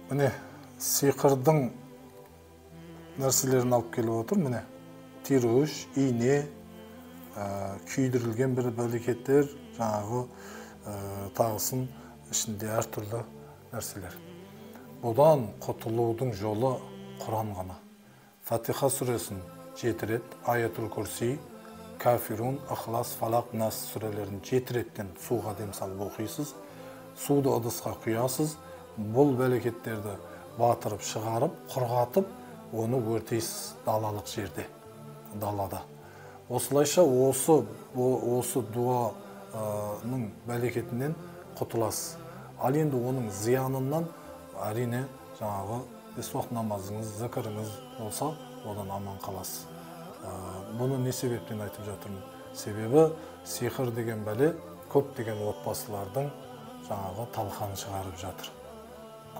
Міне, сиқырдың нәрселерін алып келіп отыр. Міне, тируш, ине, күйдірілген бір бәлекеттер, жаңағы тағысын ішінде әртүрлі нәрселер. Бұдан құтылудың жолы Құран ғана. Фатиха сүресін 7 рет, Аятул Курси, Кафирун, Ихлас, Фалақ, Нас сүрелерін 7 реттен суға дем салып оқисыз. Суды ыдысқа құясыз. Бұл бәлекеттерді батырып, шығарып, құрғатып, оны өртейсіз далалық жерде, далада. Осылайша осы дуаның бәлекетінен құтыласыз. Ал енді оның зиянынан әрине жаңағы бес уақыт намазыңыз, зікіріңіз болса, одан аман қаласыз. Бұны не себептен айтып жатырмын? Себебі сиқыр деген бәле көптеген отбасылардың жаңағы талқаны шығарып жатыр.